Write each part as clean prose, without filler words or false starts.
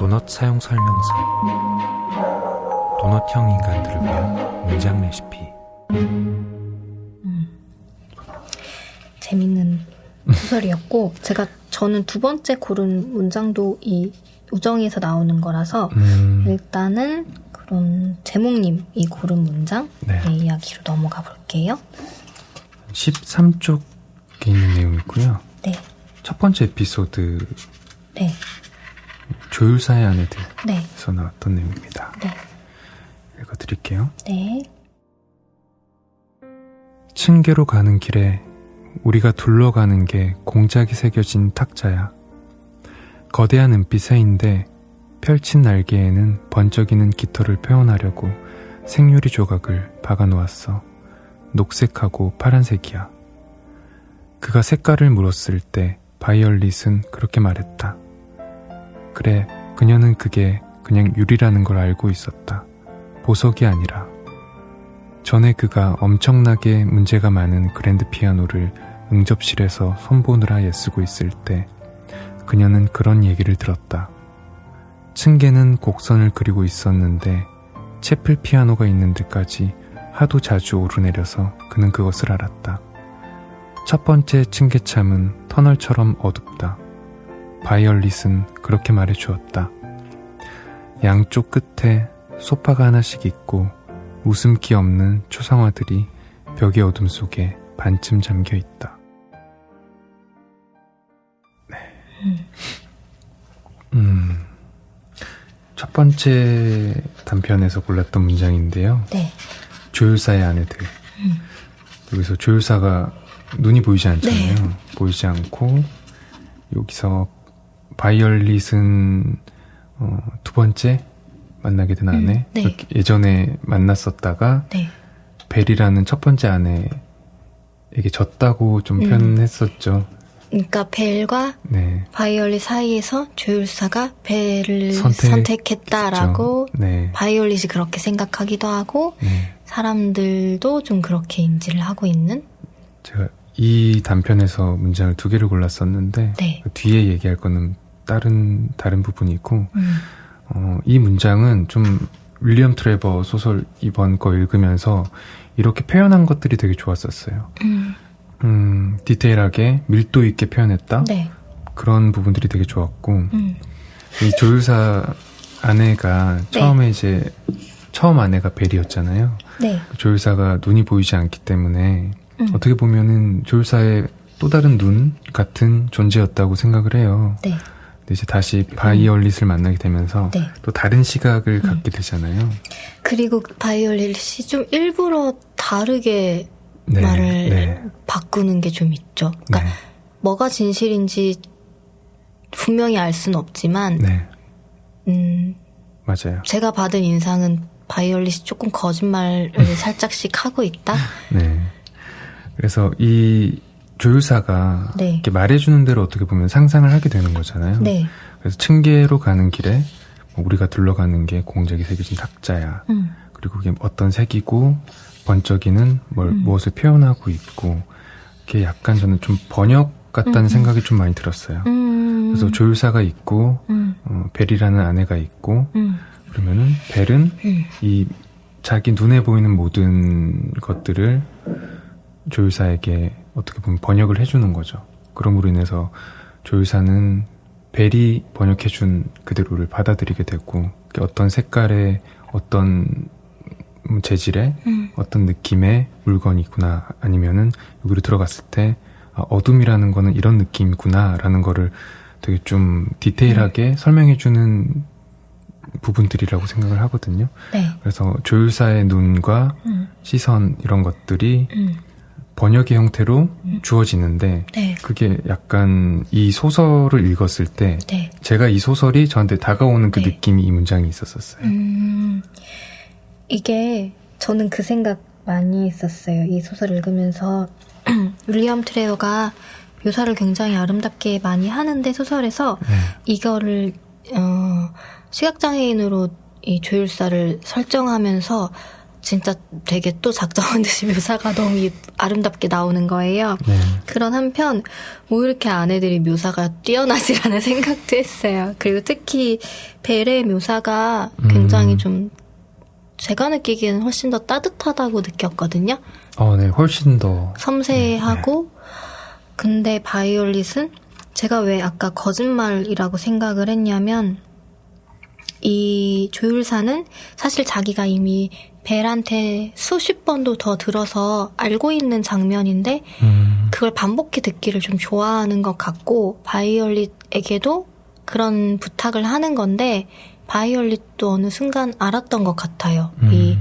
도넛 사용 설명서. 도넛형 인간들을 위한 문장 레시피. 재밌는 소설이었고, 저는 두 번째 고른 문장도 이 우정에서 나오는 거라서 일단은 그럼 제목님이 고른 문장의 이야기로 넘어가 볼게요. 13쪽에 있는 내용이고요. 네. 첫 번째 에피소드, 네. 조율사의 아내들에서 네. 나왔던 내용입니다. 네. 읽어드릴게요. 네. 층계로 가는 길에 우리가 둘러가는 게 공작이 새겨진 탁자야. 거대한 은빛 새인데 펼친 날개에는 번쩍이는 깃털을 표현하려고 생유리 조각을 박아놓았어. 녹색하고 파란색이야. 그가 색깔을 물었을 때 바이올릿은 그렇게 말했다. 그래, 그녀는 그게 그냥 유리라는 걸 알고 있었다. 보석이 아니라. 전에 그가 엄청나게 문제가 많은 그랜드 피아노를 응접실에서 손보느라 애쓰고 있을 때 그녀는 그런 얘기를 들었다. 층계는 곡선을 그리고 있었는데 채플 피아노가 있는 데까지 하도 자주 오르내려서 그는 그것을 알았다. 첫 번째 층계참은 터널처럼 어둡다. 바이올릿은 그렇게 말해주었다. 양쪽 끝에 소파가 하나씩 있고 웃음기 없는 초상화들이 벽의 어둠 속에 반쯤 잠겨 있다. 네. 첫 번째 단편에서 골랐던 문장인데요. 네. 조율사의 아내들. 여기서 조율사가 눈이 보이지 않잖아요. 네. 보이지 않고 여기서 바이올릿은 두 번째 만나게 된 아내. 네. 예전에 만났었다가 네. 벨이라는 첫 번째 아내에게 졌다고 좀 표현했었죠. 그러니까 벨과 네. 바이올릿 사이에서 조율사가 벨을 선택했다라고 네. 바이올릿이 그렇게 생각하기도 하고 네. 사람들도 좀 그렇게 인지를 하고 있는. 제가 이 단편에서 문장을 두 개를 골랐었는데 네. 그 뒤에 얘기할 거는 다른 부분이고 이 문장은 좀 윌리엄 트레버 소설 이번 거 읽으면서 이렇게 표현한 것들이 되게 좋았었어요. 디테일하게 밀도 있게 표현했다. 네. 그런 부분들이 되게 좋았고 이 조율사 아내가 처음에 이제 처음 아내가 벨이었잖아요. 네. 조율사가 눈이 보이지 않기 때문에 어떻게 보면은 조율사의 또 다른 눈 같은 존재였다고 생각을 해요. 네. 근데 이제 다시 바이올릿을 만나게 되면서 네. 또 다른 시각을 갖게 되잖아요. 그리고 바이올릿이 좀 일부러 다르게 말을 바꾸는 게 좀 있죠. 그러니까 뭐가 진실인지 분명히 알 수는 없지만 맞아요. 제가 받은 인상은 바이올릿이 조금 거짓말을 살짝씩 하고 있다. 네. 그래서 이 조율사가 이렇게 말해주는 대로 어떻게 보면 상상을 하게 되는 거잖아요. 네. 그래서 층계로 가는 길에 우리가 둘러가는 게 공작이 새겨진 탁자야. 그리고 그게 어떤 색이고 번쩍이는 무엇을 표현하고 있고 그게 약간 저는 좀 번역 같다는 생각이 좀 많이 들었어요. 그래서 조율사가 있고 벨이라는 아내가 있고 그러면은 벨은 이 자기 눈에 보이는 모든 것들을 조율사에게 어떻게 보면 번역을 해주는 거죠. 그럼으로 인해서 조율사는 벨이 번역해준 그대로를 받아들이게 되고 어떤 색깔의 어떤 재질의 어떤 느낌의 물건이구나 아니면은 여기로 들어갔을 때 어둠이라는 거는 이런 느낌이구나 라는 거를 되게 좀 디테일하게 설명해주는 부분들이라고 생각을 하거든요. 네. 그래서 조율사의 눈과 시선 이런 것들이 번역의 형태로 주어지는데 그게 약간 이 소설을 읽었을 때 제가 이 소설이 저한테 다가오는 그 느낌이 이 문장이 있었어요. 이게 저는 그 생각 많이 했었어요. 이 소설을 읽으면서 윌리엄 트레어가 묘사를 굉장히 아름답게 많이 하는데 소설에서 이거를 시각장애인으로 이 조율사를 설정하면서 진짜 되게 또 작정한 듯이 묘사가 너무 아름답게 나오는 거예요. 네. 그런 한편 뭐 이렇게 아내들이 묘사가 뛰어나지라는 생각도 했어요. 그리고 특히 벨의 묘사가 굉장히 좀 제가 느끼기에는 훨씬 더 따뜻하다고 느꼈거든요. 네, 훨씬 더 섬세하고 근데 바이올릿은 제가 왜 아까 거짓말이라고 생각을 했냐면 이 조율사는 사실 자기가 이미 벨한테 수십 번도 더 들어서 알고 있는 장면인데 그걸 반복해 듣기를 좀 좋아하는 것 같고 바이올릿에게도 그런 부탁을 하는 건데 바이올릿도 어느 순간 알았던 것 같아요. 이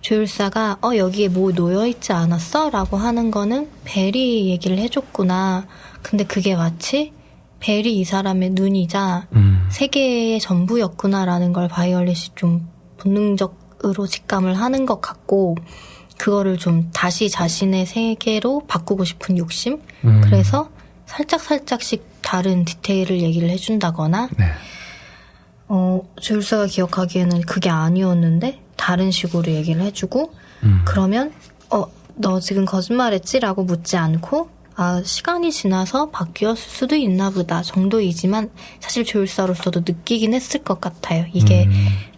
조율사가 여기에 뭐 놓여있지 않았어? 라고 하는 거는 벨이 얘기를 해줬구나. 근데 그게 마치 벨이 이 사람의 눈이자 세계의 전부였구나라는 걸 바이올릿이 좀 본능적으로 직감을 하는 것 같고 그거를 좀 다시 자신의 세계로 바꾸고 싶은 욕심? 그래서 살짝씩 다른 디테일을 얘기를 해준다거나 네. 조율사가 기억하기에는 그게 아니었는데 다른 식으로 얘기를 해주고 그러면 너 지금 거짓말했지? 라고 묻지 않고 시간이 지나서 바뀌었을 수도 있나 보다 정도이지만 사실 조율사로서도 느끼긴 했을 것 같아요. 이게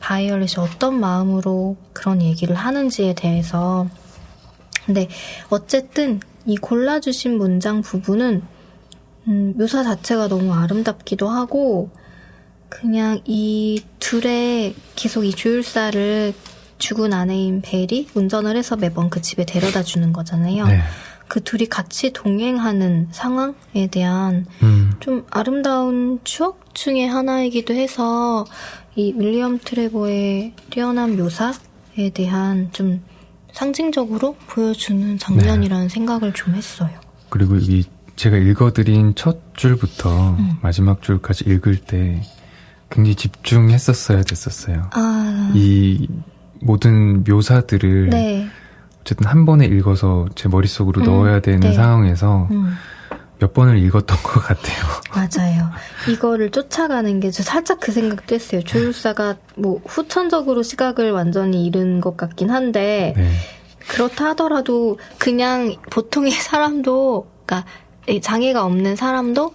바이올릿이 어떤 마음으로 그런 얘기를 하는지에 대해서. 근데 어쨌든 이 골라주신 문장 부분은 묘사 자체가 너무 아름답기도 하고 그냥 이 둘의 계속 이 조율사를 죽은 아내인 벨이 운전을 해서 매번 그 집에 데려다 주는 거잖아요. 네. 그 둘이 같이 동행하는 상황에 대한 좀 아름다운 추억 중에 하나이기도 해서 이 윌리엄 트레버의 뛰어난 묘사에 대한 좀 상징적으로 보여주는 장면이라는 생각을 좀 했어요. 그리고 이 제가 읽어드린 첫 줄부터 마지막 줄까지 읽을 때 굉장히 집중했었어야 됐었어요. 이 모든 묘사들을 네. 어쨌든 한 번에 읽어서 제 머릿속으로 넣어야 되는 상황에서 몇 번을 읽었던 것 같아요. 맞아요. 이거를 쫓아가는 게 저 살짝 그 생각도 했어요. 조율사가 뭐 후천적으로 시각을 완전히 잃은 것 같긴 한데 네. 그렇다 하더라도 그냥 보통의 사람도 그러니까 장애가 없는 사람도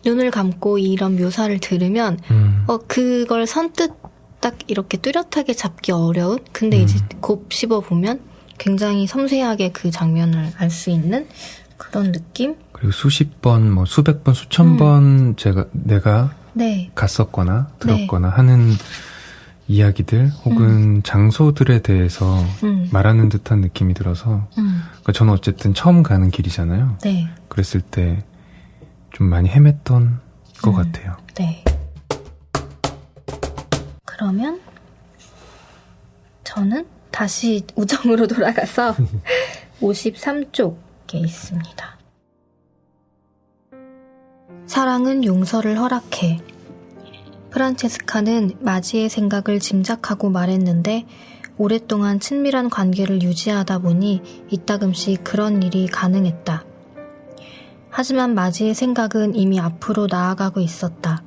눈을 감고 이런 묘사를 들으면 그걸 선뜻 딱 이렇게 뚜렷하게 잡기 어려운 근데 이제 곱씹어 보면 굉장히 섬세하게 그 장면을 알 수 있는 그런 느낌? 그리고 수십 번, 뭐 수백 번, 수천 번 내가 네. 갔었거나 들었거나 하는 이야기들 혹은 장소들에 대해서 말하는 듯한 느낌이 들어서 그러니까 저는 어쨌든 처음 가는 길이잖아요. 네. 그랬을 때 좀 많이 헤맸던 것 같아요. 네. 그러면 저는 다시 우정으로 돌아가서 53쪽에 있습니다. 사랑은 용서를 허락해. 프란체스카는 마지의 생각을 짐작하고 말했는데 오랫동안 친밀한 관계를 유지하다 보니 이따금씩 그런 일이 가능했다. 하지만 마지의 생각은 이미 앞으로 나아가고 있었다.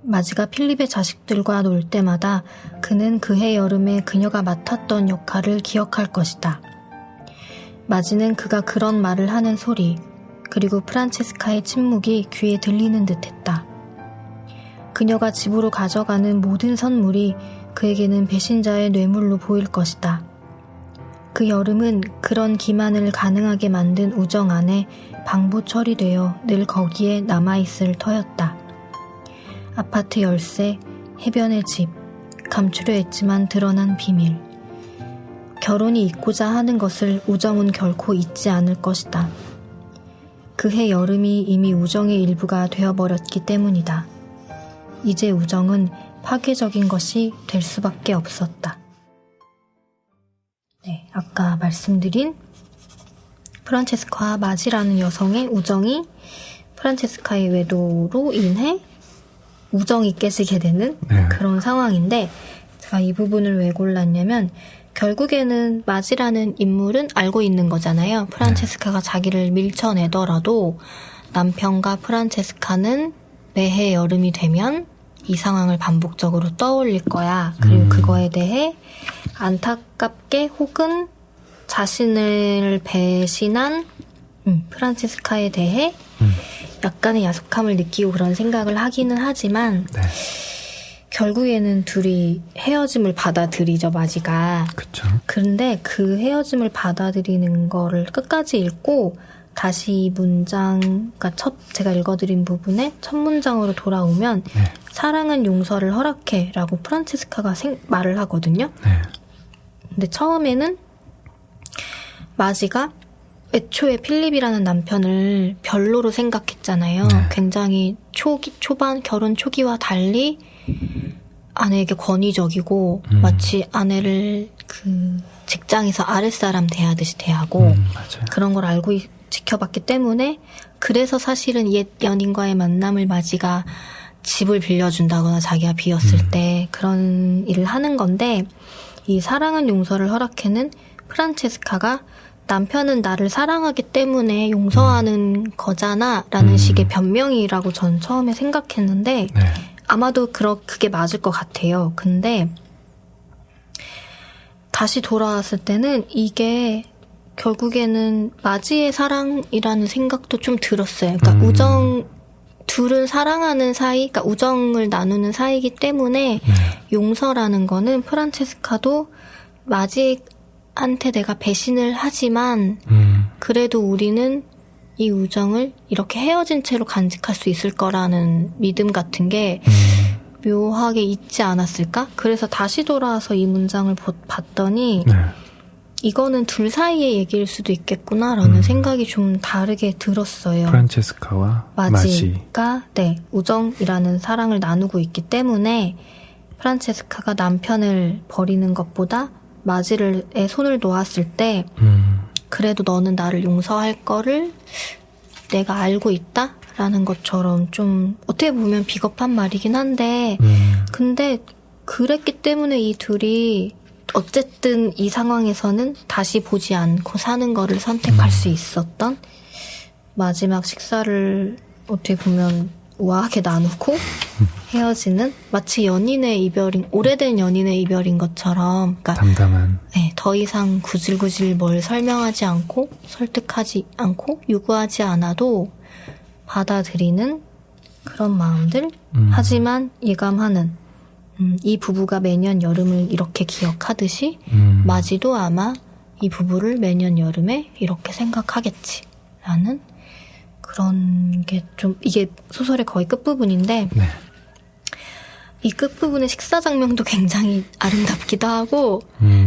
마지가 필립의 자식들과 놀 때마다 그는 그해 여름에 그녀가 맡았던 역할을 기억할 것이다. 마지는 그가 그런 말을 하는 소리, 그리고 프란체스카의 침묵이 귀에 들리는 듯했다. 그녀가 집으로 가져가는 모든 선물이 그에게는 배신자의 뇌물로 보일 것이다. 그 여름은 그런 기만을 가능하게 만든 우정 안에 방부 처리되어 늘 거기에 남아있을 터였다. 아파트 열쇠, 해변의 집, 감추려 했지만 드러난 비밀. 결혼이 있고자 하는 것을 우정은 결코 잊지 않을 것이다. 그해 여름이 이미 우정의 일부가 되어버렸기 때문이다. 이제 우정은 파괴적인 것이 될 수밖에 없었다. 네, 아까 말씀드린 프란체스카와 마지라는 여성의 우정이 프란체스카의 외도로 인해 우정이 깨지게 되는 그런 상황인데 제가 이 부분을 왜 골랐냐면 결국에는 마지라는 인물은 알고 있는 거잖아요. 프란체스카가 자기를 밀쳐내더라도 남편과 프란체스카는 매해 여름이 되면 이 상황을 반복적으로 떠올릴 거야. 그리고 그거에 대해 안타깝게 혹은 자신을 배신한 프란체스카에 대해 약간의 야속함을 느끼고 그런 생각을 하기는 하지만 네. 결국에는 둘이 헤어짐을 받아들이죠, 마지가. 그쵸. 그런데 그 헤어짐을 받아들이는 거를 끝까지 읽고 다시 이 문장, 그러니까 제가 읽어드린 부분에 첫 문장으로 돌아오면 네. 사랑은 용서를 허락해 라고 프란체스카가 말을 하거든요. 네. 근데 처음에는 마지가 애초에 필립이라는 남편을 별로로 생각했잖아요. 네. 굉장히 초반 결혼 초기와 달리 아내에게 권위적이고 마치 아내를 그 직장에서 아랫사람 대하듯이 대하고 맞아요. 그런 걸 알고 지켜봤기 때문에 그래서 사실은 옛 연인과의 만남을 마지가 집을 빌려준다거나 자기가 비었을 때 그런 일을 하는 건데 이 사랑은 용서를 허락해는 프란체스카가 남편은 나를 사랑하기 때문에 용서하는 거잖아 라는 식의 변명이라고 전 처음에 생각했는데 네. 아마도 그게 맞을 것 같아요. 근데 다시 돌아왔을 때는 이게 결국에는 마지의 사랑이라는 생각도 좀 들었어요. 그러니까 둘은 사랑하는 사이, 그러니까 우정을 나누는 사이이기 때문에 용서라는 거는 프란체스카도 마지한테 내가 배신을 하지만 그래도 우리는 이 우정을 이렇게 헤어진 채로 간직할 수 있을 거라는 믿음 같은 게 묘하게 있지 않았을까? 그래서 다시 돌아와서 이 문장을 봤더니 네. 이거는 둘 사이의 얘기일 수도 있겠구나라는 생각이 좀 다르게 들었어요. 프란체스카와 마지. 마지가 우정이라는 사랑을 나누고 있기 때문에 프란체스카가 남편을 버리는 것보다 마지의 손을 놓았을 때 그래도 너는 나를 용서할 거를 내가 알고 있다? 라는 것처럼 좀 어떻게 보면 비겁한 말이긴 한데 근데 그랬기 때문에 이 둘이 어쨌든 이 상황에서는 다시 보지 않고 사는 거를 선택할 수 있었던 마지막 식사를 어떻게 보면 우아하게 나누고 헤어지는 마치 오래된 연인의 이별인 것처럼 그러니까 담담한 더 이상 구질구질 뭘 설명하지 않고 설득하지 않고 요구하지 않아도 받아들이는 그런 마음들 하지만 예감하는 이 부부가 매년 여름을 이렇게 기억하듯이 마지도 아마 이 부부를 매년 여름에 이렇게 생각하겠지라는 그런 게 좀 이게 소설의 거의 끝부분인데 네. 이 끝부분의 식사 장면도 굉장히 아름답기도 하고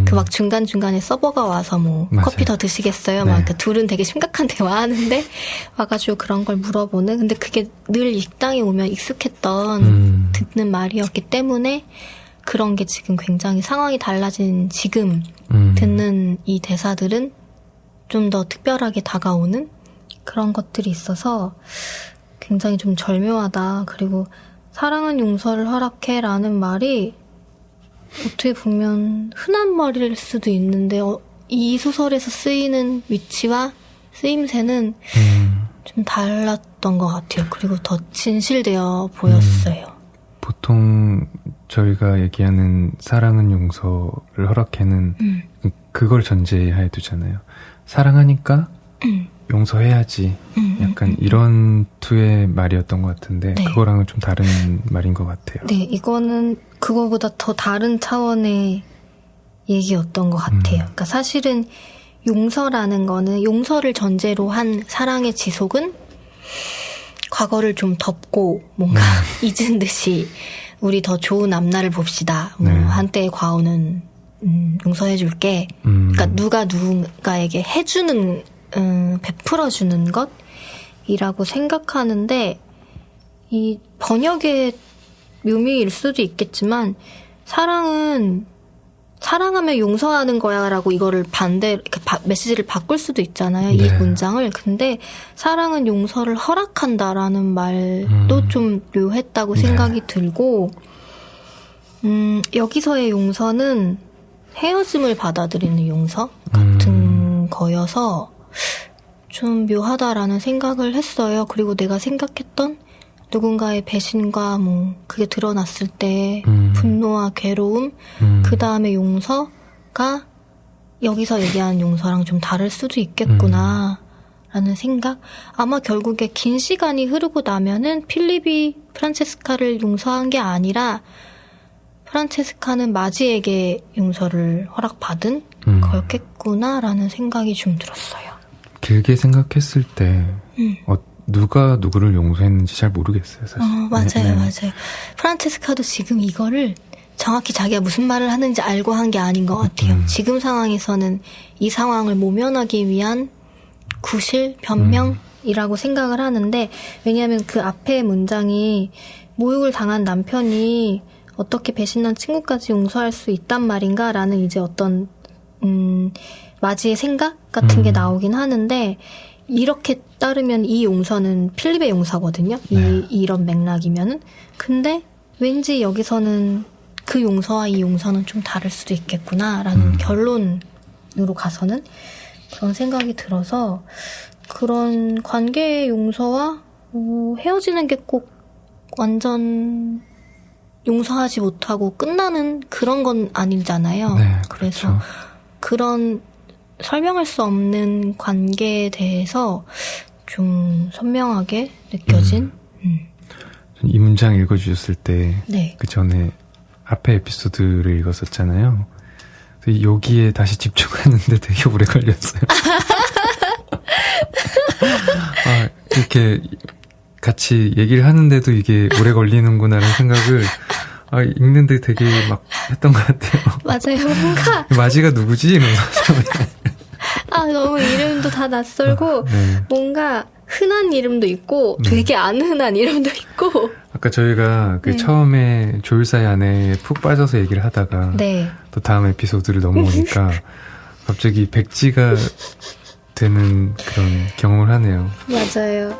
그 막 중간중간에 서버가 와서 뭐 맞아요. 커피 더 드시겠어요? 네. 막 둘은 되게 심각한 대화하는데 와가지고 그런 걸 물어보는 근데 그게 늘 식당에 오면 익숙했던 듣는 말이었기 때문에 그런 게 지금 굉장히 상황이 달라진 지금 듣는 이 대사들은 좀 더 특별하게 다가오는 그런 것들이 있어서 굉장히 좀 절묘하다. 그리고 사랑은 용서를 허락해라는 말이 어떻게 보면 흔한 말일 수도 있는데 이 소설에서 쓰이는 위치와 쓰임새는 좀 달랐던 것 같아요. 그리고 더 진실되어 보였어요. 보통 저희가 얘기하는 사랑은 용서를 허락해는 그걸 전제하에 두잖아요. 사랑하니까 용서해야지. 약간 이런 투의 말이었던 것 같은데 네. 그거랑은 좀 다른 말인 것 같아요. 네, 이거는 그거보다 더 다른 차원의 얘기였던 것 같아요. 그러니까 사실은 용서라는 거는 용서를 전제로 한 사랑의 지속은 과거를 좀 덮고 뭔가 잊은 듯이 우리 더 좋은 앞날을 봅시다. 뭐 네. 한때의 과오는 용서해줄게. 그러니까 누가 누군가에게 해주는 베풀어주는 것이라고 생각하는데 이 번역의 묘미일 수도 있겠지만 사랑하면 용서하는 거야라고 이거를 이렇게 메시지를 바꿀 수도 있잖아요. 이 네. 문장을. 근데 사랑은 용서를 허락한다라는 말도 좀 묘했다고 생각이 들고 여기서의 용서는 헤어짐을 받아들이는 용서 같은 거여서 좀 묘하다라는 생각을 했어요. 그리고 내가 생각했던 누군가의 배신과 그게 드러났을 때 분노와 괴로움, 그 다음에 용서, 용서가 여기서 얘기하는 용서랑 좀 다를 수도 있겠구나 라는 생각. 아마 결국에 긴 시간이 흐르고 나면은 필립이 프란체스카를 용서한 게 아니라 프란체스카는 마지에게 용서를 허락받은 거였겠구나라는 생각이 좀 들었어요. 길게 생각했을 때 누가 누구를 용서했는지 잘 모르겠어요, 사실. 맞아요, 맞아요. 프란체스카도 지금 이거를 정확히 자기가 무슨 말을 하는지 알고 한 게 아닌 것 같아요. 지금 상황에서는 이 상황을 모면하기 위한 구실, 변명이라고 생각을 하는데, 왜냐하면 그 앞에 문장이 모욕을 당한 남편이 어떻게 배신한 친구까지 용서할 수 있단 말인가 라는 이제 어떤 마지의 생각 같은 게 나오긴 하는데, 이렇게 따르면 이 용서는 필립의 용서거든요. 네. 이런 맥락이면은. 근데 왠지 여기서는 그 용서와 이 용서는 좀 다를 수도 있겠구나라는 결론으로 가서는 그런 생각이 들어서, 그런 관계의 용서와 헤어지는 게 꼭 완전 용서하지 못하고 끝나는 그런 건 아니잖아요. 네, 그래서 그렇죠. 그런 설명할 수 없는 관계에 대해서 좀 선명하게 느껴진. 이 문장 읽어주셨을 때, 네. 그 전에 앞에 에피소드를 읽었었잖아요. 그래서 여기에 다시 집중하는데 되게 오래 걸렸어요. 이렇게 같이 얘기를 하는데도 이게 오래 걸리는구나라는 생각을 읽는데 되게 막 했던 것 같아요. 맞아요. 뭔가 마지가 누구지? 이러면서. 너무 이름도 다 낯설고 네. 뭔가 흔한 이름도 있고 되게 안 흔한 이름도 있고. 아까 저희가 그 처음에 조율사의 아내에 푹 빠져서 얘기를 하다가 네. 또 다음 에피소드를 넘어오니까 갑자기 백지가 되는 그런 경험을 하네요. 맞아요.